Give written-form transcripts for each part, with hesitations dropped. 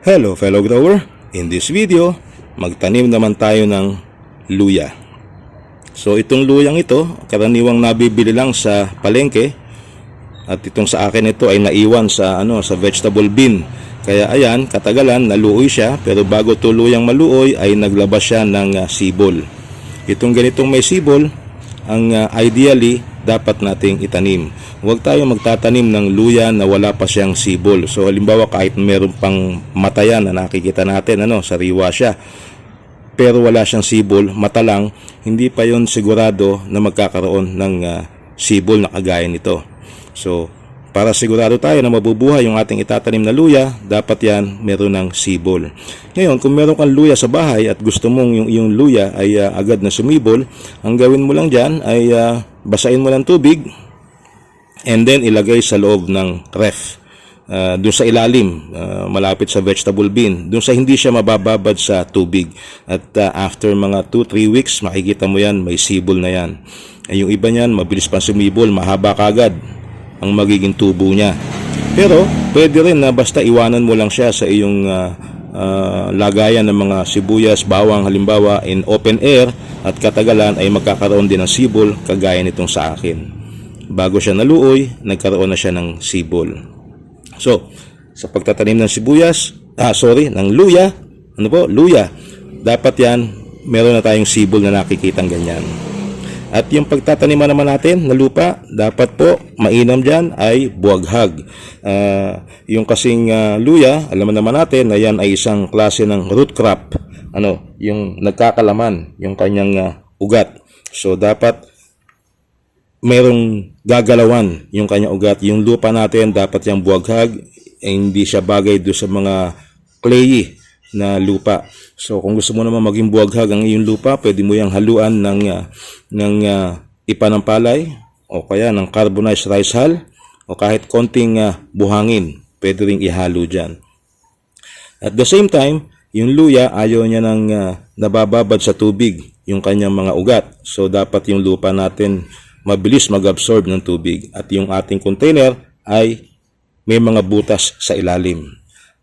Hello fellow grower, in this video, magtanim naman tayo ng luya. So itong luyang ito, karaniwang nabibili lang sa palengke. At itong sa akin ito ay naiwan sa vegetable bin. Kaya ayan, katagalan naluoy siya, pero bago tuluyang maluoy ay naglabas siya ng sibol. Itong ganitong may sibol, ang ideally dapat nating itanim. Huwag tayo magtatanim ng luya na wala pa siyang sibol. So halimbawa kahit meron pang matayan na nakikita natin, sariwa siya, pero wala siyang sibol, mata lang, hindi pa yon sigurado na magkakaroon ng sibol na kagaya nito. So para sigurado tayo na mabubuhay yung ating itatanim na luya, dapat yan meron ng sibol. Ngayon, kung meron kang luya sa bahay at gusto mong yung luya ay agad na sumibol, ang gawin mo lang dyan ay basain mo ng tubig and then ilagay sa loob ng ref. Doon sa ilalim, malapit sa vegetable bin, doon sa hindi siya mabababad sa tubig. At after mga 2-3 weeks, makikita mo yan, may sibol na yan. Yung iba niyan, mabilis pa sumibol, mahaba kagad ang magiging tubo niya. Pero pwede rin na basta iwanan mo lang siya sa iyong lagayan ng mga sibuyas, bawang halimbawa in open air, at katagalan ay magkakaroon din ng sibol kagaya nitong sa akin. Bago siya naluoy, nagkaroon na siya ng sibol. So sa pagtatanim ng ng luya, luya, dapat yan meron na tayong sibol na nakikitang ganyan. At yung pagtataniman naman natin na lupa, dapat po mainam dyan ay buwaghag. Yung kasing luya, alam naman natin na yan ay isang klase ng root crop. Yung nagkakalaman, yung kanyang ugat. So dapat merong gagalawan yung kanyang ugat. Yung lupa natin dapat yung buwaghag, hindi siya bagay doon sa mga clayy na lupa. So kung gusto mo naman maging buwaghag ang iyong lupa, pwede mo yung haluan ng ipa ng palay o kaya ng carbonized rice hull o kahit konting buhangin, pwede ring ihalo dyan. At the same time, yung luya ayaw niya ng nabababad sa tubig yung kanyang mga ugat. So dapat yung lupa natin mabilis mag-absorb ng tubig at yung ating container ay may mga butas sa ilalim.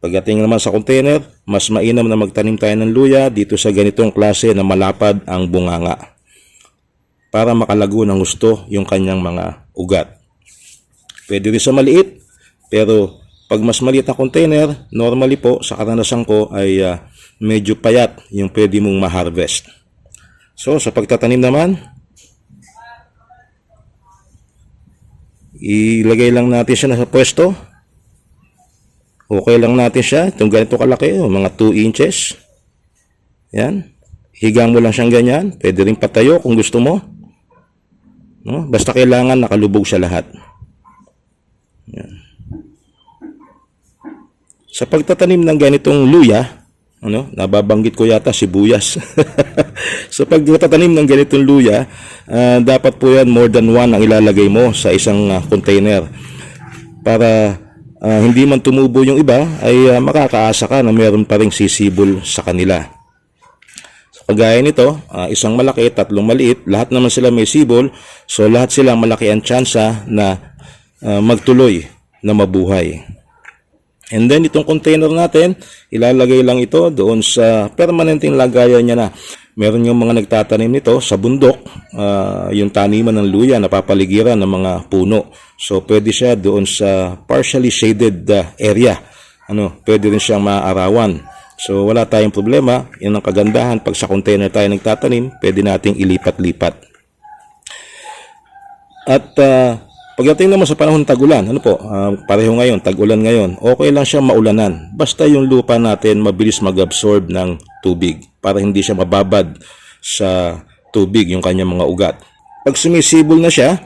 Pagdating naman sa container, mas mainam na magtanim tayo ng luya dito sa ganitong klase na malapad ang bunganga para makalago ng gusto yung kanyang mga ugat. Pwede rin sa maliit, pero pag mas maliit na container, normally po sa karanasan ko ay medyo payat yung pwede mong ma-harvest. So sa pagtatanim naman, ilagay lang natin siya sa pwesto. Okay lang natin siya, itong ganito kalaki, mga 2 inches. Yan. Higang mo lang siyang ganyan. Pwede rin patayo kung gusto mo. Basta kailangan nakalubog siya lahat. Yan. Sa pagtatanim ng ganitong luya, nababanggit ko yata sibuyas. Sa pagtatanim ng ganitong luya, dapat po yan more than 1 ang ilalagay mo sa isang container. Para hindi man tumubo yung iba, ay makakaasa ka na meron pa ring sisibol sa kanila. So, kagaya nito, isang malaki, 3 maliit, lahat naman sila may sibol, so lahat sila malaki ang tsansa na magtuloy na mabuhay. And then itong container natin, ilalagay lang ito doon sa permanenteng lagayan niya na. Meron yung mga nagtatanim nito sa bundok, yung taniman ng luya na papaligiran ng mga puno. So pwede siya doon sa partially shaded area. Pwede rin siyang maarawan. So wala tayong problema. Yan ang kagandahan pag sa container tayo nagtatanim, pwede nating ilipat-lipat. At pagdating naman sa panahon tag-ulan, pareho ngayon, tag-ulan ngayon, okay lang siya maulanan. Basta yung lupa natin mabilis mag-absorb ng tubig para hindi siya mababad sa tubig yung kanyang mga ugat. Pag sumisibol na siya,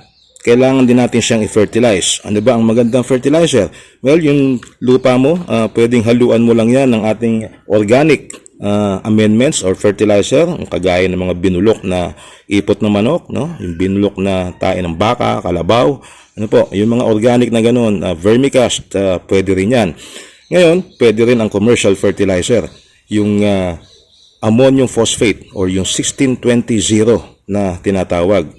kailangan din natin siyang i-fertilize. Ano ba ang magandang fertilizer? Well, yung lupa mo, pwedeng haluan mo lang yan ng ating organic amendments or fertilizer, kagaya ng mga binulok na ipot ng manok, yung binulok na tae ng baka, kalabaw, yung mga organic na ganun, vermicast, pwede rin yan. Ngayon, pwede rin ang commercial fertilizer, yung ammonium phosphate or yung 16-20-0 na tinatawag.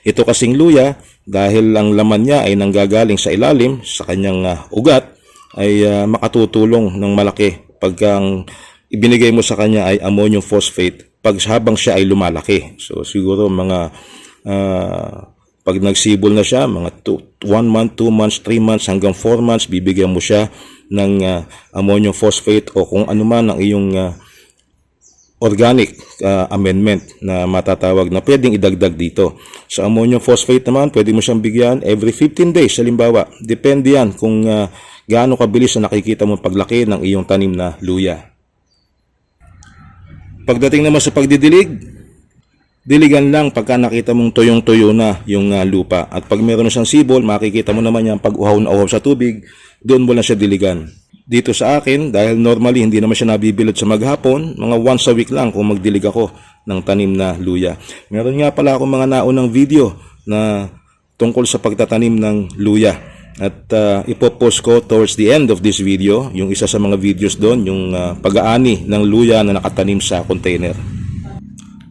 Ito kasing luya, dahil ang laman niya ay nanggagaling sa ilalim sa kanyang ugat, ay makatutulong ng malaki pagka ang ibinigay mo sa kanya ay ammonium phosphate habang siya ay lumalaki. So siguro mga pag nagsibol na siya, mga 1 month, 2 months, 3 months hanggang 4 months, bibigyan mo siya ng ammonium phosphate o kung ano man ang iyong organic amendment na matatawag na pwedeng idagdag dito. Sa ammonium phosphate naman, pwede mo siyang bigyan every 15 days. Halimbawa, depende yan kung gaano kabilis na nakikita mo paglaki ng iyong tanim na luya. Pagdating naman sa pagdidilig, diligan lang pagka nakita mong tuyong-tuyo na yung lupa. At pag meron na siyang sibol, makikita mo naman yan pag uhaw na uhaw sa tubig, doon mo lang siya diligan. Dito sa akin, dahil normally hindi naman siya nabibilad sa maghapon, mga once a week lang kung magdilig ako ng tanim na luya. Meron nga pala akong mga naunang video na tungkol sa pagtatanim ng luya. At ipopost ko towards the end of this video, yung isa sa mga videos doon, yung pag-aani ng luya na nakatanim sa container.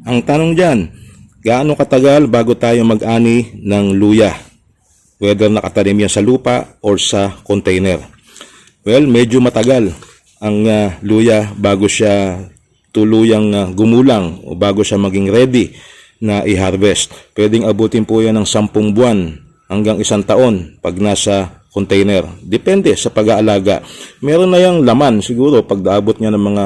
Ang tanong dyan, gaano katagal bago tayo mag-ani ng luya? Whether nakatanim yan sa lupa or sa container. Well, medyo matagal ang luya bago siya tuluyang gumulang o bago siya maging ready na i-harvest. Pwedeng abutin po yan ng 10 buwan hanggang 1 taon pag nasa container. Depende sa pag-aalaga. Meron na yung laman siguro pag daabot niya ng mga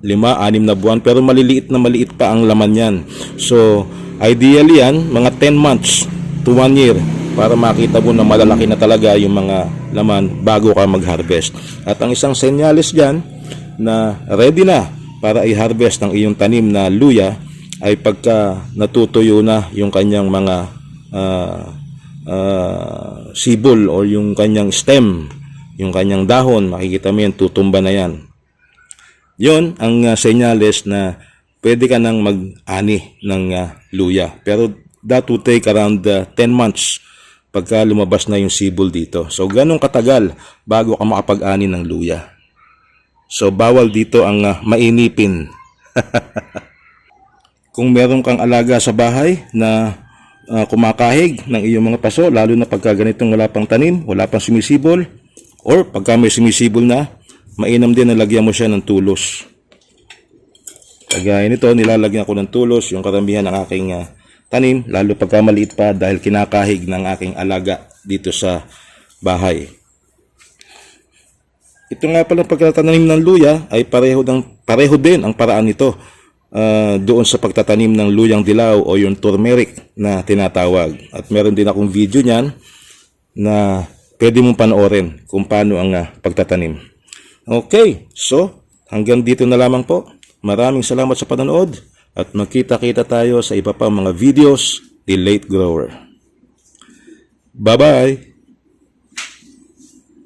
5-6 na buwan, pero maliit pa ang laman yan. So, ideally yan, mga 10 months to 1 year para makita mo na malalaki na talaga yung mga laman bago ka mag-harvest. At ang isang senyales dyan na ready na para i-harvest ang iyong tanim na luya ay pagka natutuyo na yung kanyang mga sibol o yung kanyang stem, yung kanyang dahon, makikita mo yan, tutumba na yan. Yon ang senyales na pwede ka nang mag-ani ng luya. Pero that would take around 10 months pagka lumabas na yung sibol dito. So ganun katagal bago ka makapag-ani ng luya. So bawal dito ang mainipin. Kung meron kang alaga sa bahay na kumakahig ng iyong mga paso, lalo na pagka ganitong wala pang tanim, wala pang sumisibol, or pagka may sumisibol na, mainam din na lagyan mo siya ng tulos. Kagaya nito, nilalagyan ko ng tulos yung karamihan ng aking tanim, lalo pagka maliit pa dahil kinakahig ng aking alaga dito sa bahay. Ito nga pala pagtatanim ng luya ay pareho din ang paraan nito. Doon sa pagtatanim ng luyang dilaw o yung turmeric na tinatawag. At meron din akong video niyan na pwede mong panoorin kung paano ang pagtatanim. Okay, so hanggang dito na lamang po. Maraming salamat sa panonood at magkita-kita tayo sa iba pang mga videos ni Late Grower. Bye-bye!